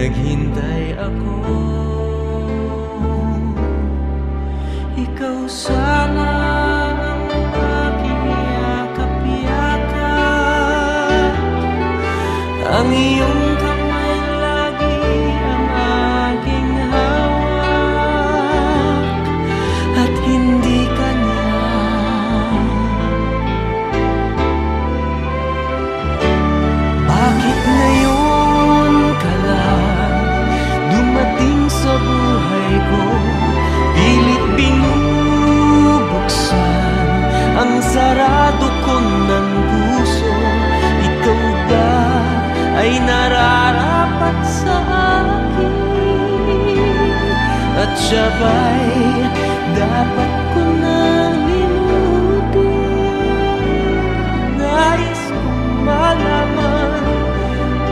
naghintay ako. Ikaw sana ang aking yakap-yakap, ang iyong kamay lagi ang aking hawak, at hindi kanya. Bakit ngayon ka lang dumating sa buhay ko? Pilit binubuksan ang sarado ko ng puso. Ikaw ba ay nararapat sa akin? At siya ba'y dapat ko na limutin? Nais kong malaman,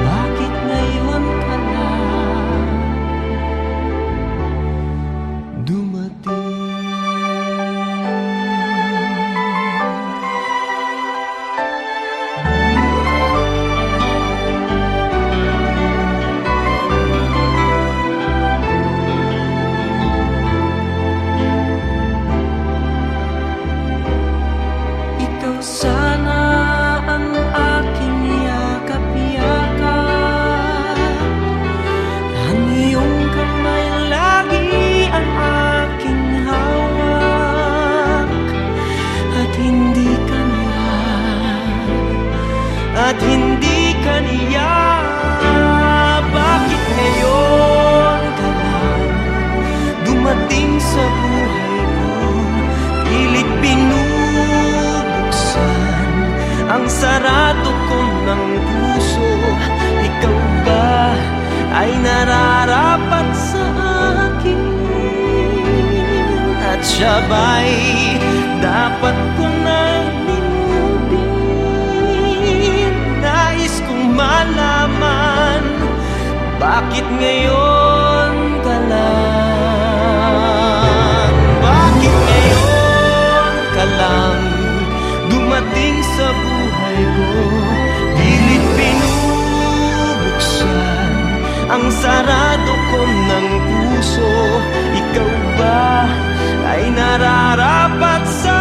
bakit ngayon ka lang dumating? Ikaw sana ang aking yakap-yakap, ang iyong kamay lagi ang aking hawak, at hindi kanya, at hindi kanya. Bakit ngayon ka lang dumating sa buhay ko? Pilit binubuksan ang sarado ko ng puso. Ikaw ba ay nararapat sa akin? At siya ba'y dapat ko nang limutin? Nais kong malaman, bakit ngayon ka lang? Bakit ngayon ka lang dumating sa buhay ko? Pilit binubuksan ang sarado ko ng puso. Ikaw ba ay nararapat sa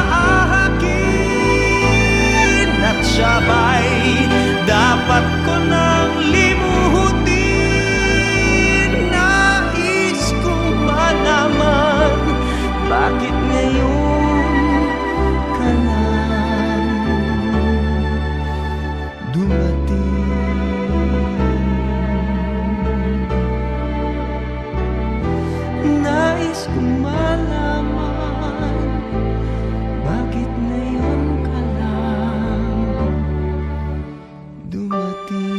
akin? At siya ba'y dapat ko nang limutin? Nais kong malaman, bakit ngayon ka lang dumating? Nais kong malaman, bakit ngayon ka lang dumating?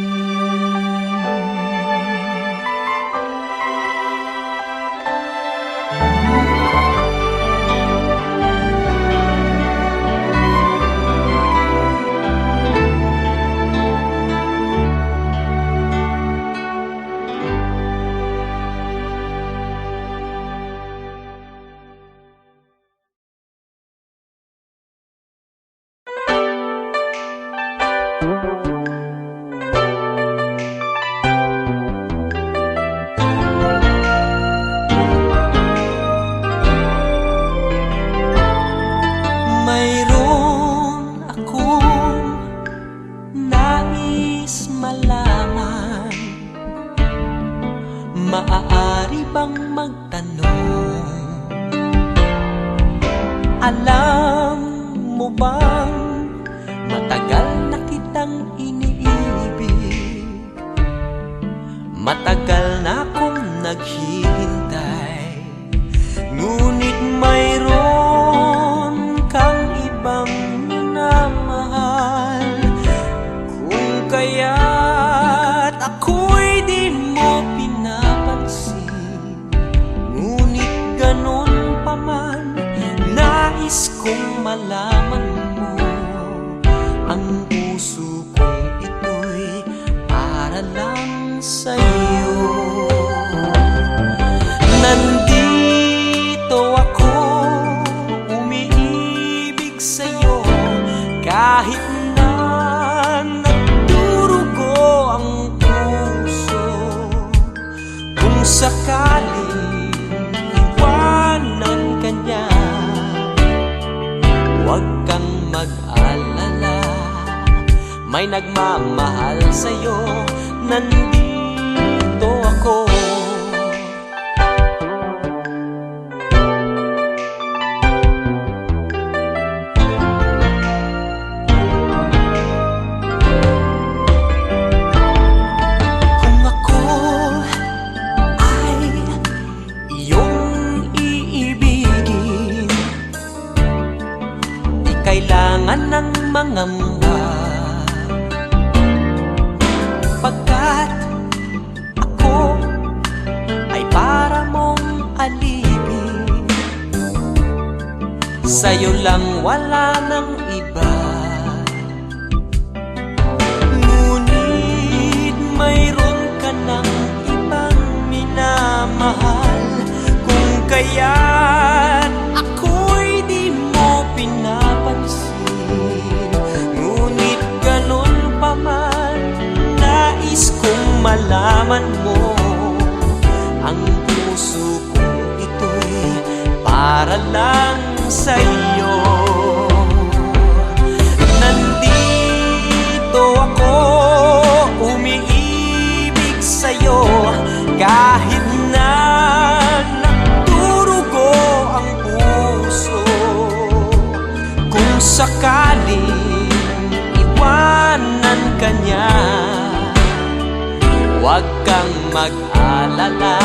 Mayroon akong nais malaman, maaari bang magtanong? Alam mo bang matagal na kitang iniibig? Matagal na akong naghihintay, ngunit mayroon kang ibang minamahal. Kung kaya't ako'y di mo pinapansin, ngunit ganun pa man, nais kong malaman mo, ang puso kong ito'y para lang sa'yo. Nandito ako, umiibig sa'yo, kahit na nagdurugo ang puso. may nagmamahal sa'yo, nandito ako. Kung ako ay iyong iibigin, di kailangan ng mangamba, pagkat ako ay para mong alipin. Sa'yo lang, wala nang iba. Ngunit mayroon ka ng ibang minamahal, kung kaya't ako'y di mo pinapansin. Ngunit ganun pa man, nais kong malaman mo, ang puso kong ito'y para lang sa'yo. Nandito ako, umiibig sa'yo, kahit na nagdurugo ang puso. Kung sakaling iwanan ka niya, huwag kang mag-alala,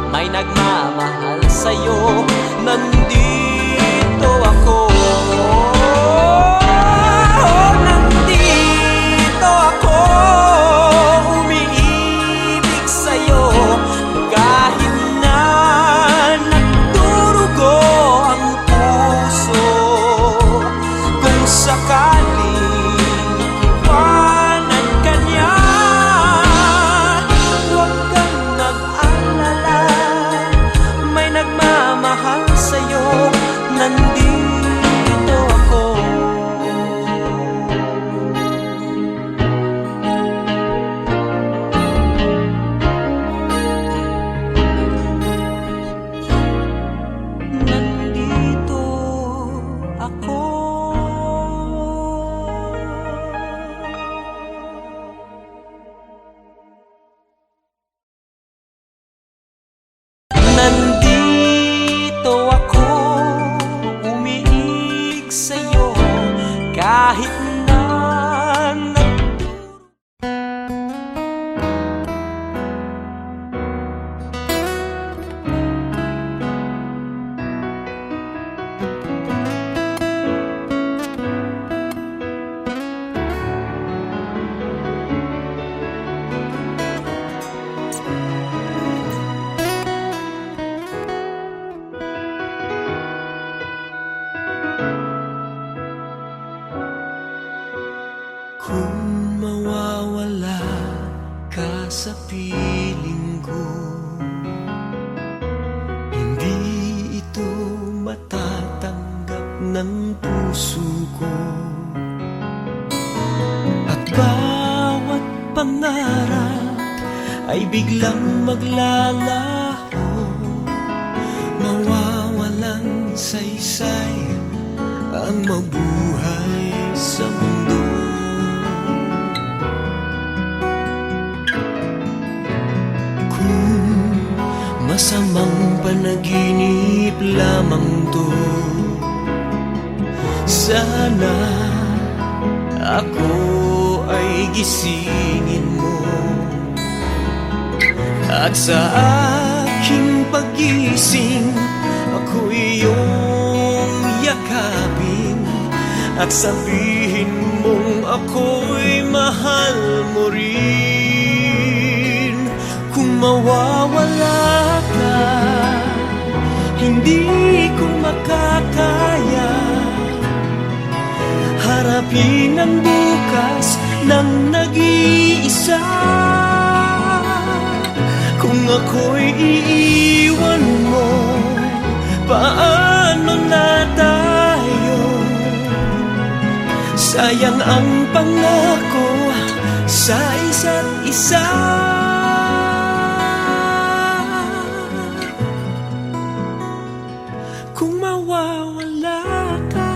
may nagmamahal sa'yo, nandito ako. Nandito ako, umiibig sa'yo, kahit na nagdurugo ang puso. Kung sakaling iwanan ka niya, huwag kang mag-alala, may nagmamahal sa'yo, nandito ako. Nandito ako. Nandito ako, umiibig sa'yo, kahit na kung mawawala ka sa piling ko, hindi ito matatanggap ng puso ko. At bawat pangarap ay biglang maglalaho, mawawalang saysay ang mabuhay sa mundo. Masamang panaginip lamang to, sana ako ay gisingin mo, at sa aking pagising ako iyong yakapin, at sabihin mong ako'y mahal mo rin. Kung mawawala ka, hindi ko makakaya harapin ang bukas ng nag-iisa. Kung ako'y iiwan mo, paano na tayo? Sayang ang pangako sa isa't isa. Kung mawawala ka,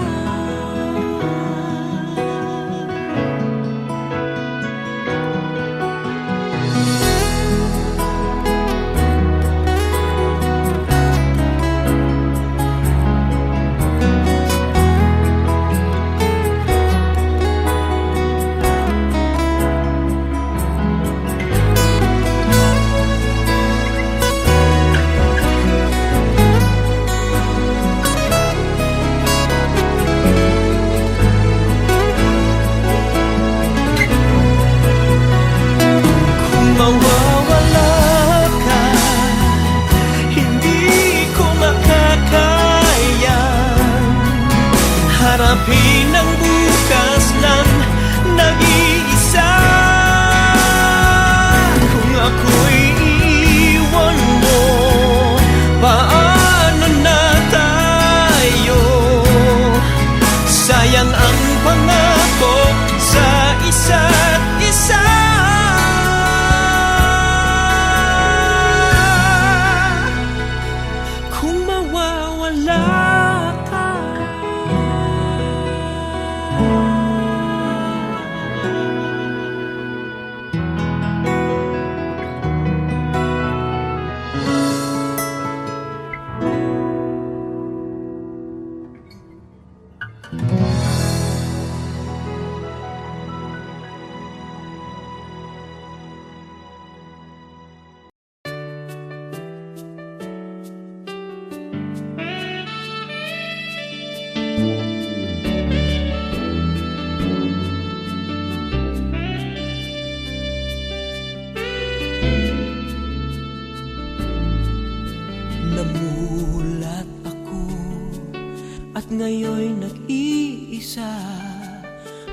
isa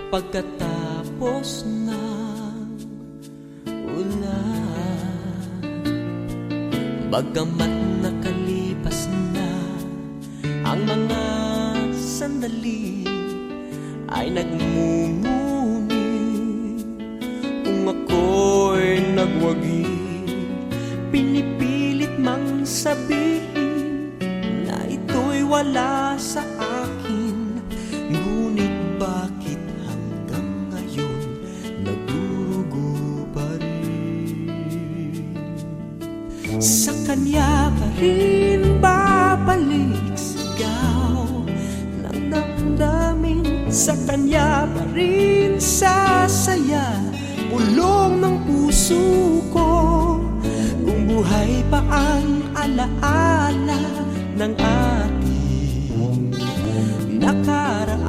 pagkatapos ng ulan. Bagamat nakalipas na ang mga sandali, ay nagmumuni kung ako'y nagwagi. Pinipilit mang sabihin na ito'y wala sa akin, ngunit bakit hanggang ngayon nagdurugo pa rin? Sa kanya pa rin babalik sigaw ng damdamin, sa kanya pa rin sasaya pulong ng puso ko. Kung buhay pa ang alaala ng ating nakaraan,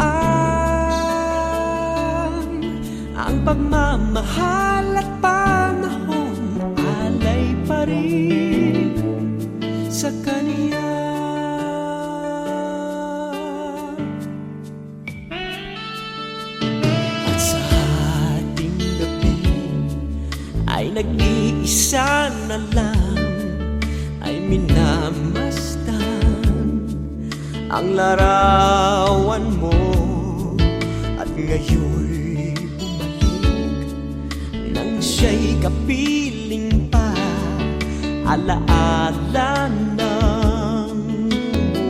ang pagmamahal at panahon alay pa rin sa kanya. At sa ating gabi ay nag-iisa na lang, ay minamasdan ang larawan mo. At ngayon'y bumalik nang siya'y kapiling pa, alaala ng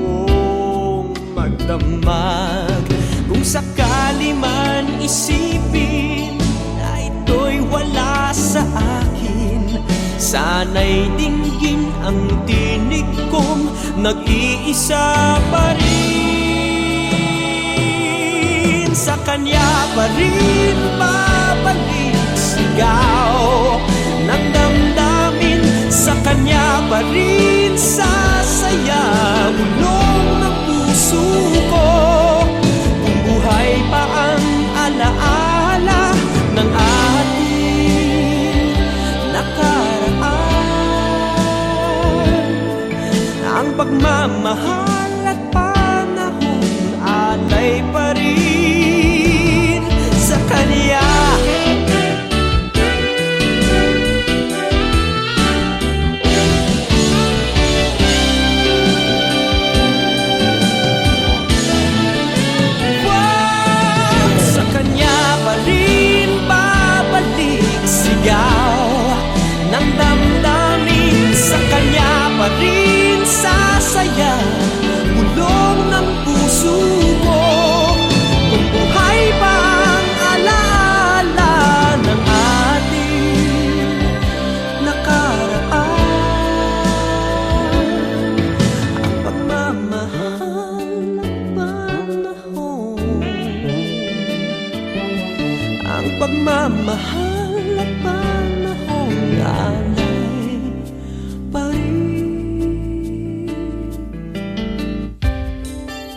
buong magdamag. Kung sakali man isipin na ito'y wala sa akin, sana'y dinggin ang tinig kong nag-iisa pa rin. Sa kanya pa rin babalik sigaw ng damdamin, sa kanya pa rin sasaya ulong ng puso ko. Kung buhay pa ang alaala ng ating nakaraan, ang pagmamahal at panahon alay pa rin sa kanya. Sa kanya pa rin babalik sigaw ng damdamin, sa kanya pa rin sasaya bulong ng puso ko. Kung buhay pa ang alaala ng ating nakaraan, ang pagmamahal ng panahon, ang pagmamahal at panahon alay pa rin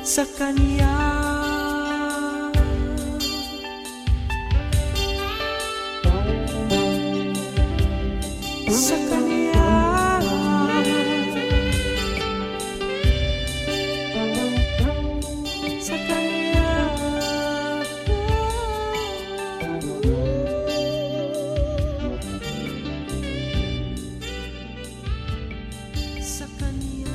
sa kanya. Sa kanya, sa kanya, sa kanya.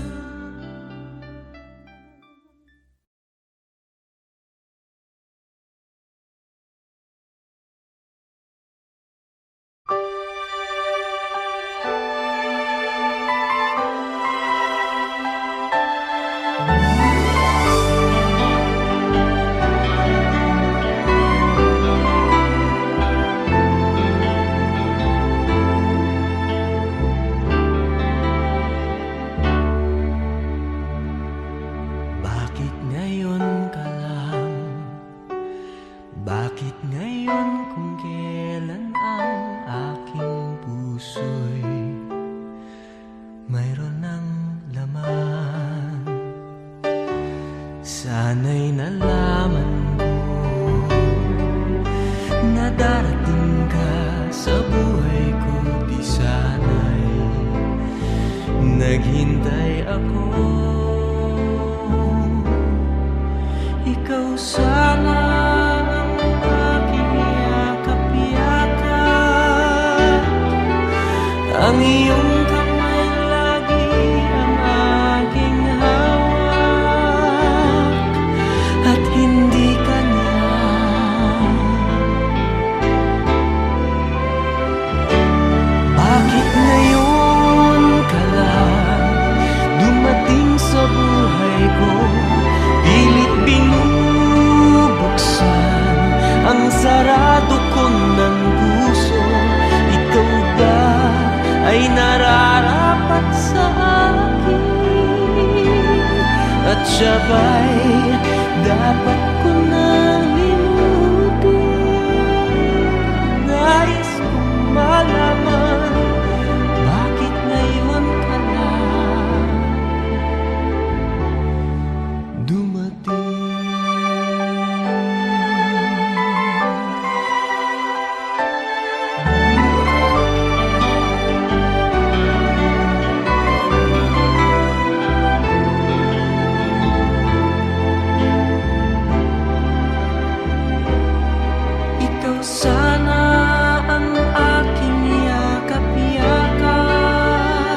Bakit ngayon ka lang? Bakit ngayon kung kailan ang aking puso'y mayroon ng laman? Sana'y nalaman ko na darating ka sa buhay ko, di sana'y naghintay ako. Ikaw sana Ang iyong kamay lagi ang aking hawak at hindi kanya. Bakit ngayon ka lang dumating sa buhay ko? Pilit binubuksan ang sarado ko ng puso. Ikaw ba ay nararapat sa akin? At siya ba'y dapat ko na limutin? Nais kong malaman, bakit ngayon ka lang dumating? Ikaw sana ang aking yakap-yakap.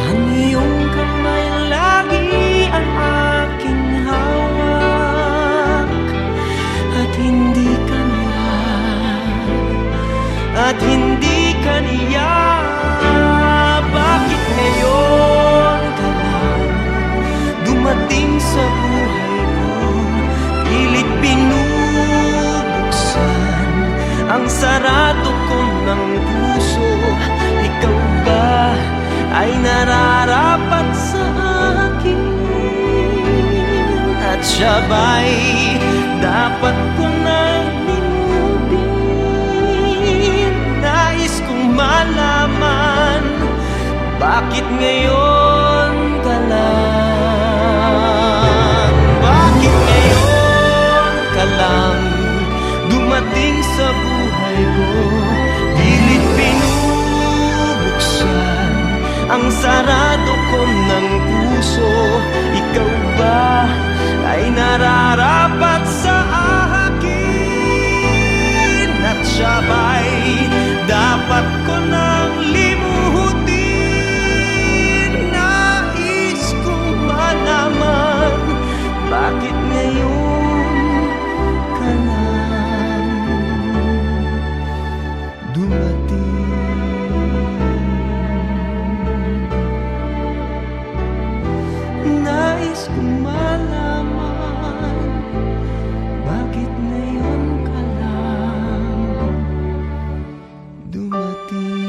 Ang iyong kamay lagi ang aking hawak at hindi kanya. At hindi kanya. Bakit ngayon ka lang dumating sa buhay ko? Pilit binubuksan ang sarado ko ng puso. Ikaw ba ay nararapat sa akin? At siya ba'y dapat ko na limutin? Nais kong malaman, bakit ngayon ka lang? Bakit ngayon ka lang dumating sa buhay ko? Pilit binubuksan ang sarado ko ng puso. Ikaw ba ay nararapat sa akin? At siya ba'y dapat ko nang limutin? Nais kong malaman, bakit ngayon ka lang dumating? Nais kong malaman, bakit ngayon ka lang dumating?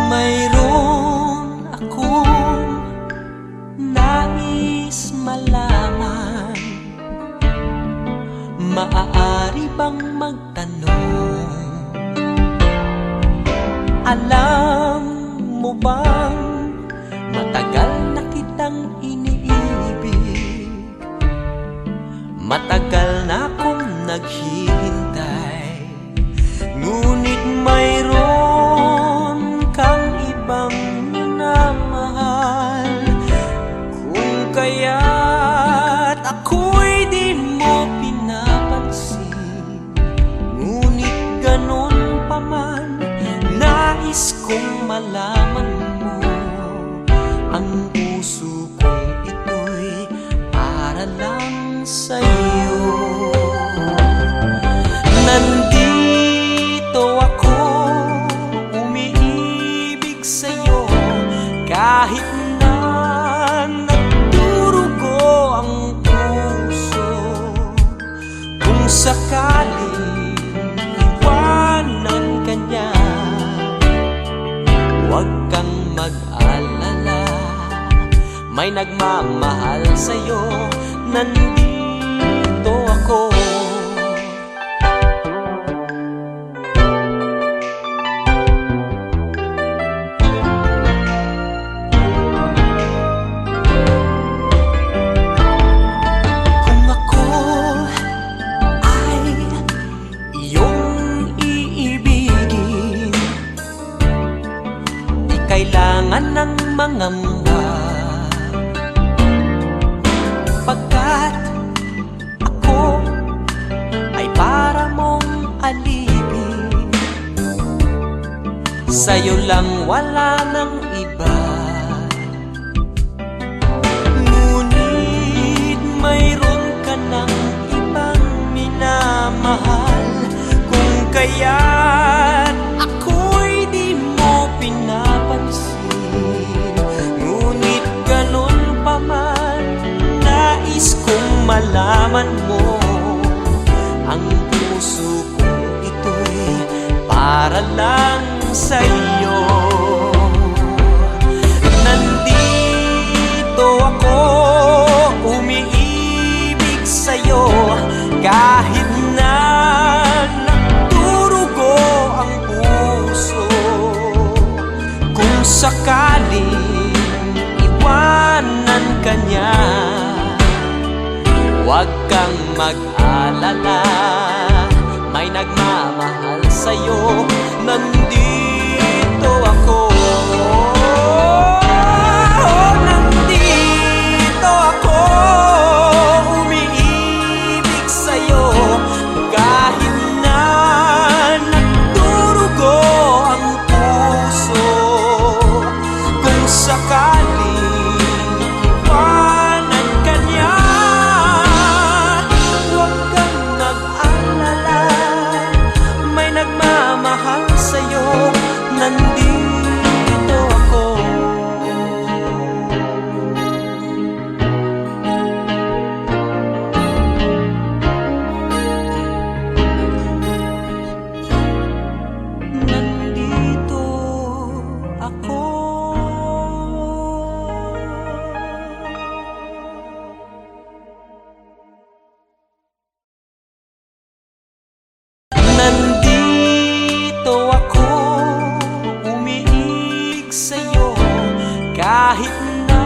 Mayroon akong nais malaman. Maaari bang magtanong? Alam mo bang matagal na kitang iniibig? Matagal na akong naghihintay, ngunit mayroon kang ibang minamahal. Kung kaya't ako'y di mo pinapansin, ngunit ganon pa man, nais kong malaman mo. Ang puso kong ito'y para lang sa'yo. Nandito ako, umiibig sa'yo, kahit na nagdurugo ang puso. Kung sakaling iwanan ka niya, huwag kang mag-alala, may nagmamahal sa'yo. nandito ako. Kung ako ay iyong iibigin, di kailangan ng mangamba, pagkat ako ay para mong alipin. Sa'yo lang, wala nang iba. Ngunit mayroon ka ng ibang minamahal, kung kaya't ako'y di mo pinapansin. Ngunit ganun pa man, nais kong malaman mo, ang puso kong ito'y para lang sa'yo. Nandito ako, umiibig sa'yo, kahit na nagdurugo ang puso. Kung sakaling iwanan ka niya, huwag kang mag-alala, may nagmamahal sa'yo. Nandito ako. Nandito ako, umiibig sa'yo, kahit na nagdurugo ang puso. Kung sakaling iwanan ka niya, huwag kang mag-alala, may nagmamahal sa'yo. Nandito ako. Nandito ako. Nandito ako, umiibig sa'yo, kahit na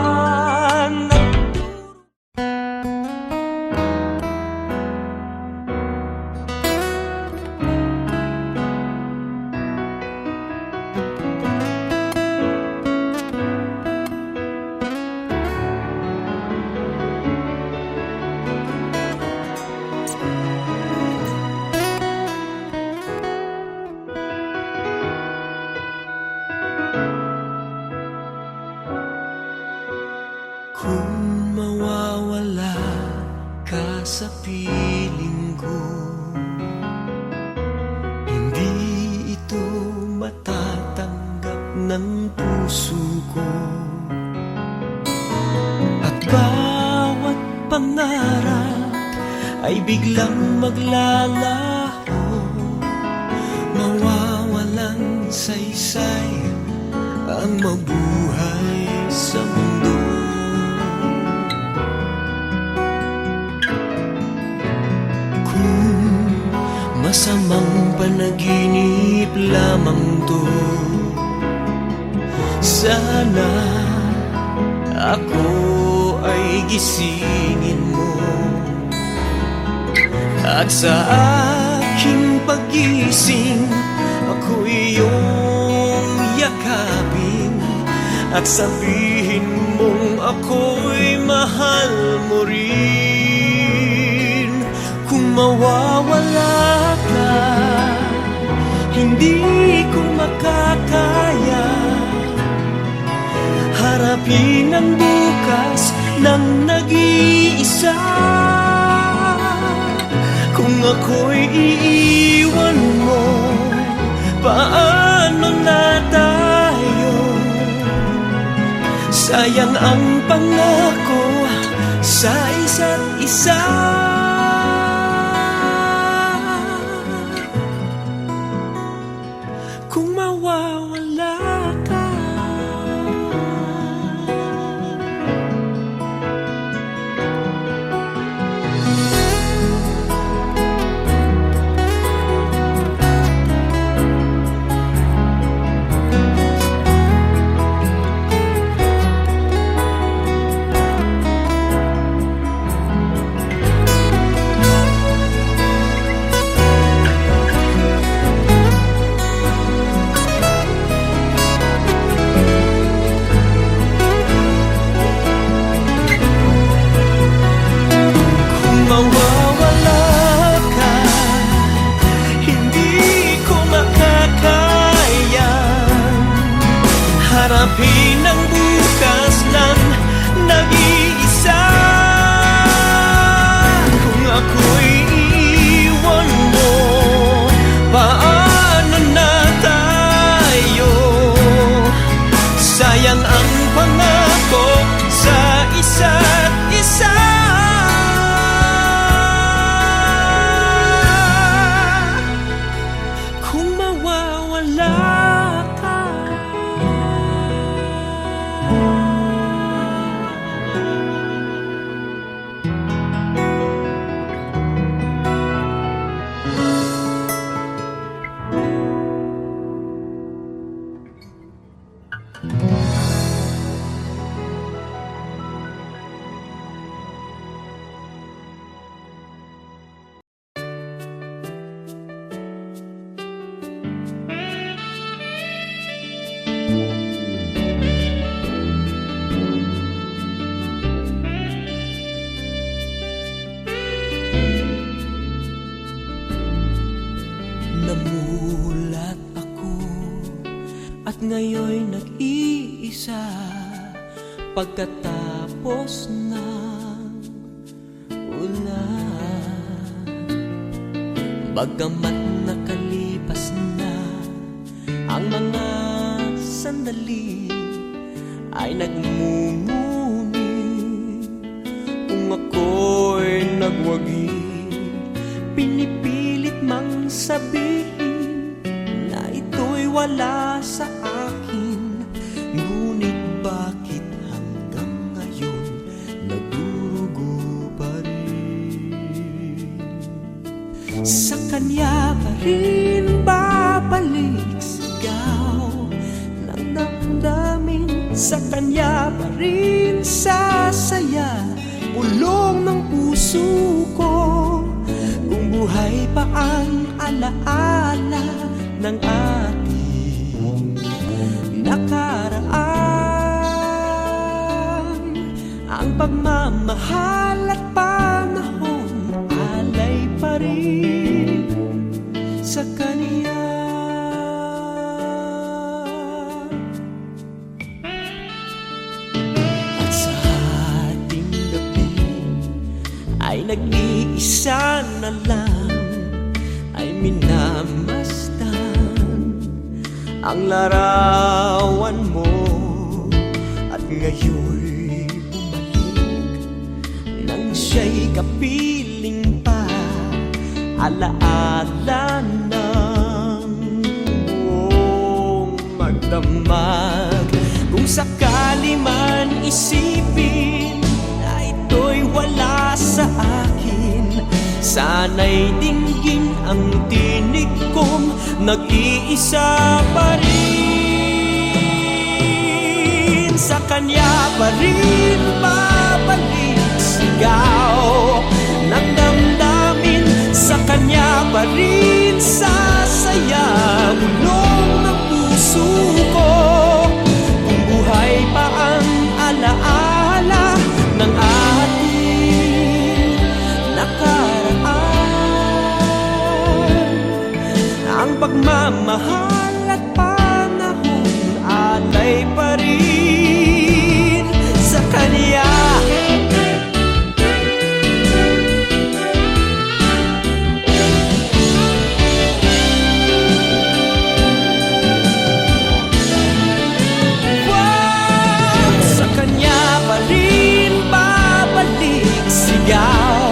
kung mawawala ka sa piling ko, hindi ito matatanggap ng puso ko. At bawat pangarap ay biglang maglalaho, mawawalang saysay ang mabuhay sa mundo. Masamang panaginip lamang to, sana ako ay gisingin mo, at sa aking pagising ako'y iyong yakapin, at sabihin mong ako'y mahal mo rin. Kung mawawala ka, hindi ko makakaya harapin ang bukas ng nag-iisa. Kung ako'y iiwan mo, paano na tayo? Sayang ang pangako sa isa't isa. Kung mawawala ka, nag-iisa pagkatapos ng ulan. Bagamat nakalipas na ang mga sandali, ay nagmumuni kung ako'y nagwagi. Pinipilit mang sabihin na ito'y wala sa akin, ngunit bakit hanggang ngayon nagdurugo pa rin? Sa kanya pa rin babalik sigaw ng damdamin, sa kanya pa rin sasaya ulong ng puso ko. Kung buhay pa ang alaala ng ating nakaraan, ang pagmamahal at panahon alay pa rin sa kanya. At sa ating gabi ay nag-iisa na lang, ay minamasdan ang larawan mo. At ngayon'y bumalik nang siya'y kapiling pa, alaala ng buong magdamag. Kung sakali man isipin na ito'y wala sa akin, sana'y dinggin ang tinig kong nag-iisa pa rin. Sa kanya pa rin babalik sigaw ng damdamin, sa kanya pa rin sasaya ulong ng puso ko. Kung buhay pa ang alaala ng ating nakaraan, ang pagmamahal at panahon alay pa rin sa kanya. Sa kanya pa rin babalik sigaw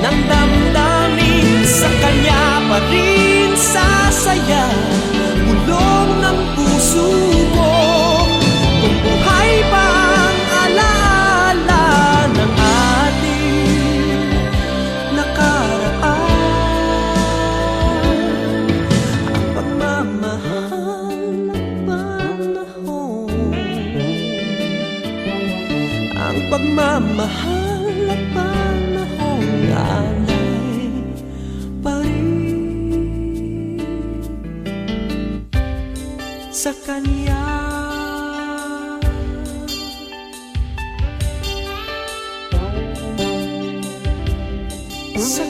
ng damdamin, sa kanya pa rin sasaya ulong ng puso ko. Kung buhay pa ang alaala ng ating nakaraan, ang pagmamahal at panahon, ang pagmamahal at panahon alay pa rin sa kanya. Sa